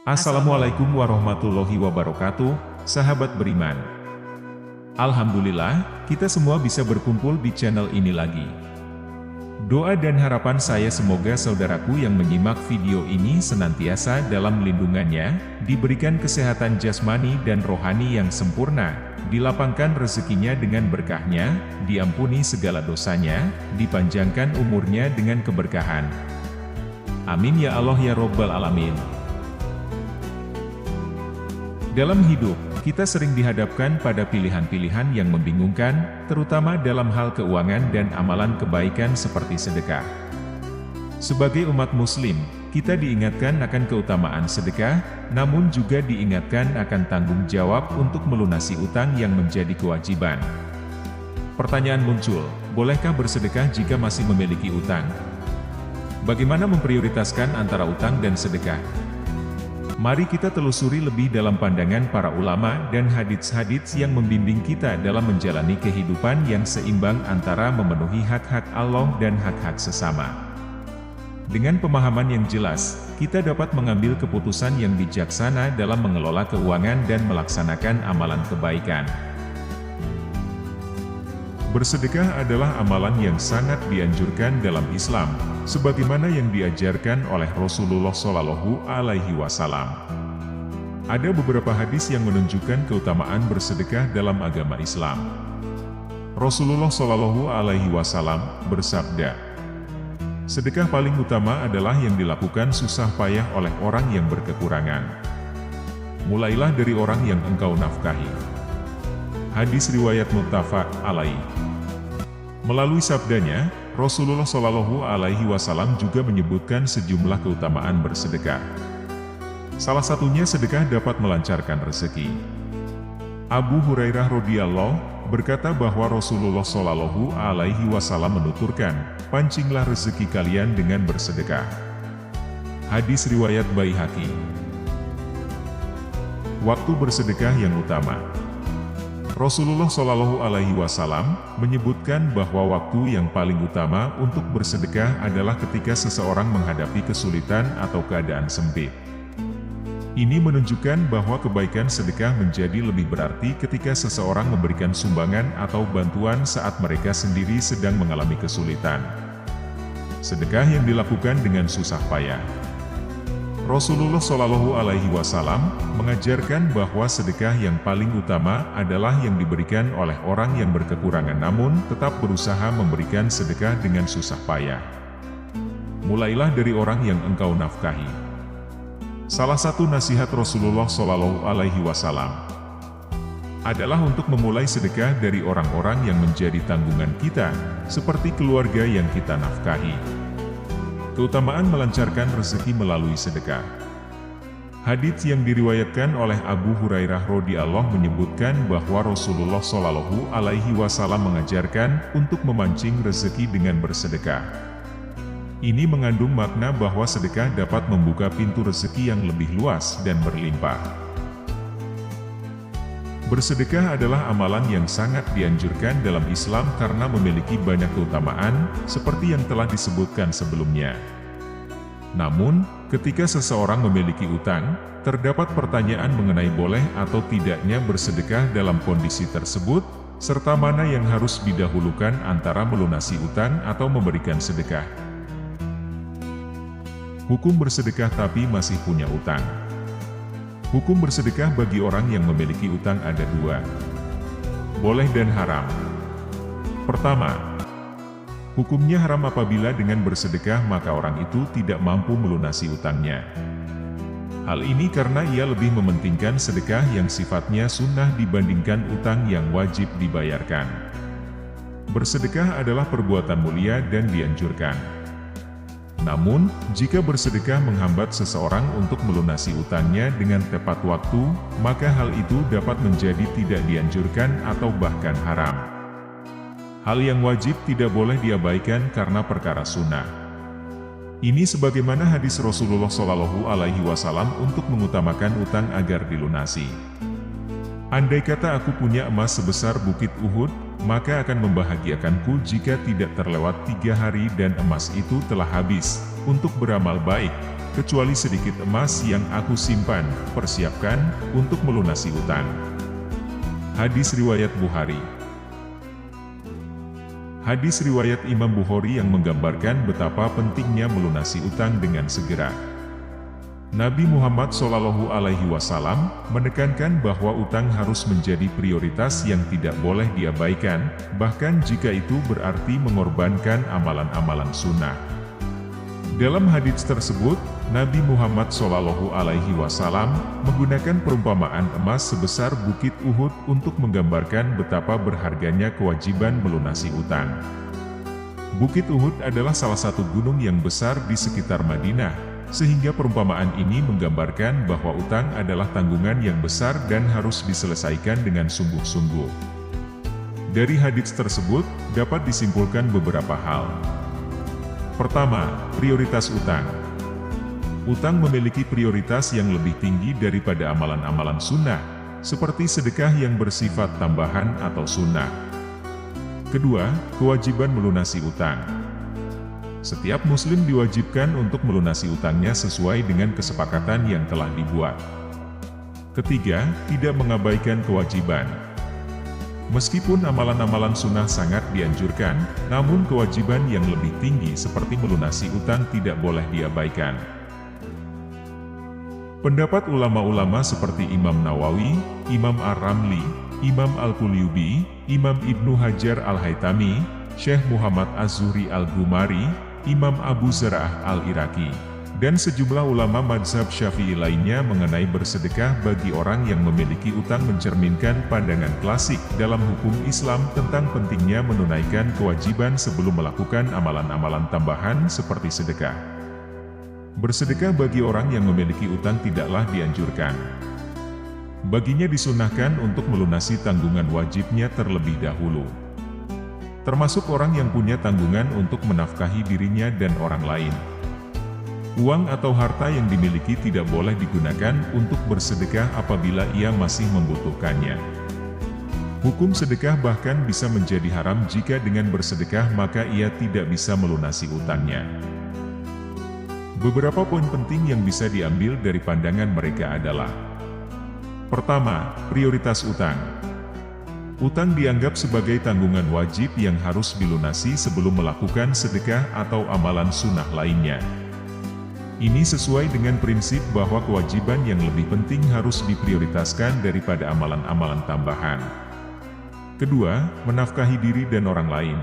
Assalamualaikum warahmatullahi wabarakatuh, sahabat beriman. Alhamdulillah, kita semua bisa berkumpul di channel ini lagi. Doa dan harapan saya semoga saudaraku yang menyimak video ini senantiasa dalam lindungannya, diberikan kesehatan jasmani dan rohani yang sempurna, dilapangkan rezekinya dengan berkahnya, diampuni segala dosanya, dipanjangkan umurnya dengan keberkahan. Amin ya Allah ya Robbal Alamin. Dalam hidup, kita sering dihadapkan pada pilihan-pilihan yang membingungkan, terutama dalam hal keuangan dan amalan kebaikan seperti sedekah. Sebagai umat muslim, kita diingatkan akan keutamaan sedekah, namun juga diingatkan akan tanggung jawab untuk melunasi utang yang menjadi kewajiban. Pertanyaan muncul, bolehkah bersedekah jika masih memiliki utang? Bagaimana memprioritaskan antara utang dan sedekah? Mari kita telusuri lebih dalam pandangan para ulama dan hadits-hadits yang membimbing kita dalam menjalani kehidupan yang seimbang antara memenuhi hak-hak Allah dan hak-hak sesama. Dengan pemahaman yang jelas, kita dapat mengambil keputusan yang bijaksana dalam mengelola keuangan dan melaksanakan amalan kebaikan. Bersedekah adalah amalan yang sangat dianjurkan dalam Islam, sebagaimana yang diajarkan oleh Rasulullah Shallallahu Alaihi Wasallam. Ada beberapa hadis yang menunjukkan keutamaan bersedekah dalam agama Islam. Rasulullah Shallallahu Alaihi Wasallam bersabda, "Sedekah paling utama adalah yang dilakukan susah payah oleh orang yang berkekurangan. Mulailah dari orang yang engkau nafkahi." Hadis riwayat muttafaq alaih. Melalui sabdanya, Rasulullah Shallallahu Alaihi Wasallam juga menyebutkan sejumlah keutamaan bersedekah. Salah satunya sedekah dapat melancarkan rezeki. Abu Hurairah radhiyallahu berkata bahwa Rasulullah Shallallahu Alaihi Wasallam menuturkan, "Pancinglah rezeki kalian dengan bersedekah." Hadis riwayat Baihaqi. Waktu bersedekah yang utama. Rasulullah Shallallahu Alaihi Wasallam menyebutkan bahwa waktu yang paling utama untuk bersedekah adalah ketika seseorang menghadapi kesulitan atau keadaan sempit. Ini menunjukkan bahwa kebaikan sedekah menjadi lebih berarti ketika seseorang memberikan sumbangan atau bantuan saat mereka sendiri sedang mengalami kesulitan. Sedekah yang dilakukan dengan susah payah. Rasulullah Shallallahu Alaihi Wasallam mengajarkan bahwa sedekah yang paling utama adalah yang diberikan oleh orang yang berkekurangan namun tetap berusaha memberikan sedekah dengan susah payah. Mulailah dari orang yang engkau nafkahi. Salah satu nasihat Rasulullah Shallallahu Alaihi Wasallam adalah untuk memulai sedekah dari orang-orang yang menjadi tanggungan kita, seperti keluarga yang kita nafkahi. Keutamaan melancarkan rezeki melalui sedekah. Hadits yang diriwayatkan oleh Abu Hurairah radhiyallahu menyebutkan bahwa Rasulullah Shallallahu Alaihi Wasallam mengajarkan untuk memancing rezeki dengan bersedekah. Ini mengandung makna bahwa sedekah dapat membuka pintu rezeki yang lebih luas dan berlimpah. Bersedekah adalah amalan yang sangat dianjurkan dalam Islam karena memiliki banyak keutamaan, seperti yang telah disebutkan sebelumnya. Namun, ketika seseorang memiliki utang, terdapat pertanyaan mengenai boleh atau tidaknya bersedekah dalam kondisi tersebut, serta mana yang harus didahulukan antara melunasi utang atau memberikan sedekah. Hukum bersedekah tapi masih punya utang. Hukum bersedekah bagi orang yang memiliki utang ada dua. Boleh dan haram. Pertama, hukumnya haram apabila dengan bersedekah maka orang itu tidak mampu melunasi utangnya. Hal ini karena ia lebih mementingkan sedekah yang sifatnya sunnah dibandingkan utang yang wajib dibayarkan. Bersedekah adalah perbuatan mulia dan dianjurkan. Namun, jika bersedekah menghambat seseorang untuk melunasi utangnya dengan tepat waktu, maka hal itu dapat menjadi tidak dianjurkan atau bahkan haram. Hal yang wajib tidak boleh diabaikan karena perkara sunnah. Ini sebagaimana hadis Rasulullah Shallallahu Alaihi Wasallam untuk mengutamakan utang agar dilunasi. Andai kata aku punya emas sebesar bukit Uhud, maka akan membahagiakanku jika tidak terlewat 3 hari dan emas itu telah habis untuk beramal baik, kecuali sedikit emas yang aku simpan, persiapkan untuk melunasi utang. Hadis riwayat Bukhari. Hadis riwayat Imam Bukhari yang menggambarkan betapa pentingnya melunasi utang dengan segera. Nabi Muhammad SAW menekankan bahwa utang harus menjadi prioritas yang tidak boleh diabaikan, bahkan jika itu berarti mengorbankan amalan-amalan sunnah. Dalam hadis tersebut, Nabi Muhammad SAW menggunakan perumpamaan emas sebesar Bukit Uhud untuk menggambarkan betapa berharganya kewajiban melunasi utang. Bukit Uhud adalah salah satu gunung yang besar di sekitar Madinah, sehingga perumpamaan ini menggambarkan bahwa utang adalah tanggungan yang besar dan harus diselesaikan dengan sungguh-sungguh. Dari hadits tersebut, dapat disimpulkan beberapa hal. Pertama, prioritas utang. Utang memiliki prioritas yang lebih tinggi daripada amalan-amalan sunnah, seperti sedekah yang bersifat tambahan atau sunnah. Kedua, kewajiban melunasi utang. Setiap muslim diwajibkan untuk melunasi utangnya sesuai dengan kesepakatan yang telah dibuat. Ketiga, tidak mengabaikan kewajiban. Meskipun amalan-amalan sunnah sangat dianjurkan, namun kewajiban yang lebih tinggi seperti melunasi utang tidak boleh diabaikan. Pendapat ulama-ulama seperti Imam Nawawi, Imam Ar-Ramli, Imam Al-Qulyubi, Imam Ibnu Hajar Al-Haytami, Syekh Muhammad Az-Zuhri Al-Ghumari, Imam Abu Zar'ah Al-Iraqi, dan sejumlah ulama mazhab Syafi'i lainnya mengenai bersedekah bagi orang yang memiliki utang mencerminkan pandangan klasik dalam hukum Islam tentang pentingnya menunaikan kewajiban sebelum melakukan amalan-amalan tambahan seperti sedekah. Bersedekah bagi orang yang memiliki utang tidaklah dianjurkan. Baginya disunahkan untuk melunasi tanggungan wajibnya terlebih dahulu. Termasuk orang yang punya tanggungan untuk menafkahi dirinya dan orang lain. Uang atau harta yang dimiliki tidak boleh digunakan untuk bersedekah apabila ia masih membutuhkannya. Hukum sedekah bahkan bisa menjadi haram jika dengan bersedekah maka ia tidak bisa melunasi utangnya. Beberapa poin penting yang bisa diambil dari pandangan mereka adalah: pertama, prioritas utang. Utang dianggap sebagai tanggungan wajib yang harus dilunasi sebelum melakukan sedekah atau amalan sunnah lainnya. Ini sesuai dengan prinsip bahwa kewajiban yang lebih penting harus diprioritaskan daripada amalan-amalan tambahan. Kedua, menafkahi diri dan orang lain.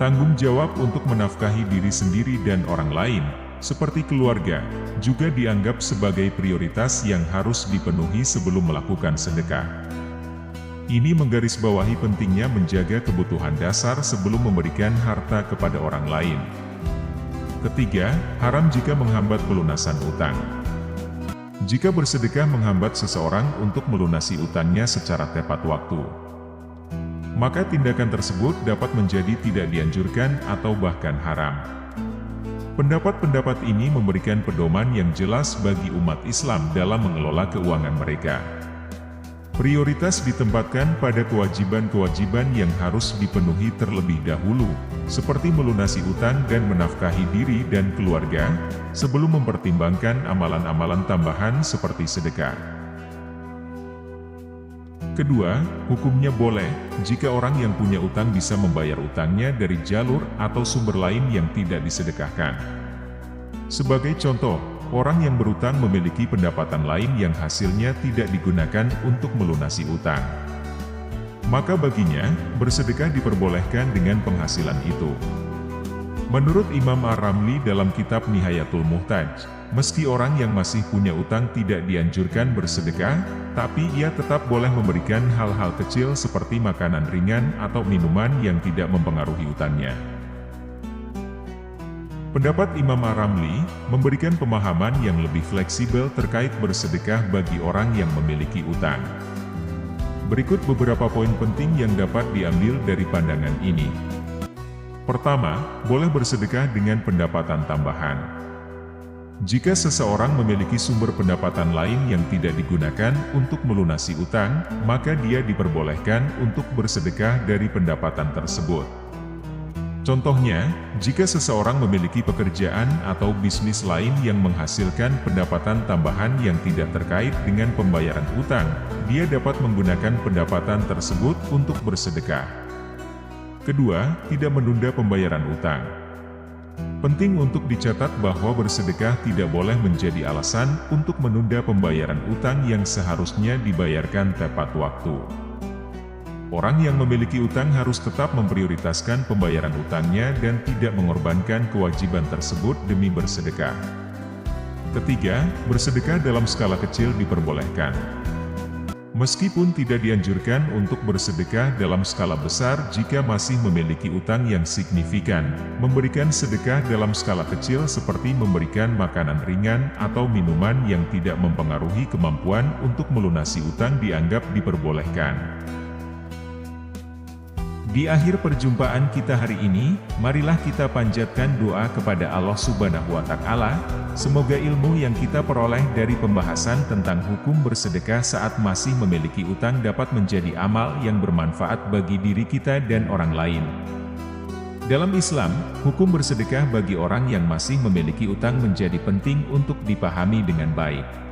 Tanggung jawab untuk menafkahi diri sendiri dan orang lain, seperti keluarga, juga dianggap sebagai prioritas yang harus dipenuhi sebelum melakukan sedekah. Ini menggarisbawahi pentingnya menjaga kebutuhan dasar sebelum memberikan harta kepada orang lain. Ketiga, haram jika menghambat pelunasan utang. Jika bersedekah menghambat seseorang untuk melunasi utangnya secara tepat waktu, maka tindakan tersebut dapat menjadi tidak dianjurkan atau bahkan haram. Pendapat-pendapat ini memberikan pedoman yang jelas bagi umat Islam dalam mengelola keuangan mereka. Prioritas ditempatkan pada kewajiban-kewajiban yang harus dipenuhi terlebih dahulu, seperti melunasi utang dan menafkahi diri dan keluarga, sebelum mempertimbangkan amalan-amalan tambahan seperti sedekah. Kedua, hukumnya boleh, jika orang yang punya utang bisa membayar utangnya dari jalur atau sumber lain yang tidak disedekahkan. Sebagai contoh, orang yang berutang memiliki pendapatan lain yang hasilnya tidak digunakan untuk melunasi utang. Maka baginya, bersedekah diperbolehkan dengan penghasilan itu. Menurut Imam Ar-Ramli dalam kitab Nihayatul Muhtaj, meski orang yang masih punya utang tidak dianjurkan bersedekah, tapi ia tetap boleh memberikan hal-hal kecil seperti makanan ringan atau minuman yang tidak mempengaruhi utangnya. Pendapat Imam Ar-Ramli memberikan pemahaman yang lebih fleksibel terkait bersedekah bagi orang yang memiliki utang. Berikut beberapa poin penting yang dapat diambil dari pandangan ini. Pertama, boleh bersedekah dengan pendapatan tambahan. Jika seseorang memiliki sumber pendapatan lain yang tidak digunakan untuk melunasi utang, maka dia diperbolehkan untuk bersedekah dari pendapatan tersebut. Contohnya, jika seseorang memiliki pekerjaan atau bisnis lain yang menghasilkan pendapatan tambahan yang tidak terkait dengan pembayaran utang, dia dapat menggunakan pendapatan tersebut untuk bersedekah. Kedua, tidak menunda pembayaran utang. Penting untuk dicatat bahwa bersedekah tidak boleh menjadi alasan untuk menunda pembayaran utang yang seharusnya dibayarkan tepat waktu. Orang yang memiliki utang harus tetap memprioritaskan pembayaran utangnya dan tidak mengorbankan kewajiban tersebut demi bersedekah. Ketiga, bersedekah dalam skala kecil diperbolehkan. Meskipun tidak dianjurkan untuk bersedekah dalam skala besar jika masih memiliki utang yang signifikan, memberikan sedekah dalam skala kecil seperti memberikan makanan ringan atau minuman yang tidak mempengaruhi kemampuan untuk melunasi utang dianggap diperbolehkan. Di akhir perjumpaan kita hari ini, marilah kita panjatkan doa kepada Allah Subhanahu wa Ta'ala. Semoga ilmu yang kita peroleh dari pembahasan tentang hukum bersedekah saat masih memiliki utang dapat menjadi amal yang bermanfaat bagi diri kita dan orang lain. Dalam Islam, hukum bersedekah bagi orang yang masih memiliki utang menjadi penting untuk dipahami dengan baik.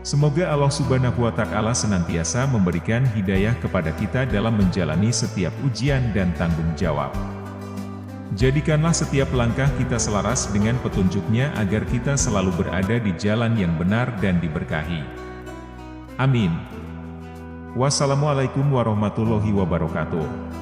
Semoga Allah Subhanahu wa Ta'ala senantiasa memberikan hidayah kepada kita dalam menjalani setiap ujian dan tanggung jawab. Jadikanlah setiap langkah kita selaras dengan petunjuk-Nya agar kita selalu berada di jalan yang benar dan diberkahi. Amin. Wassalamualaikum warahmatullahi wabarakatuh.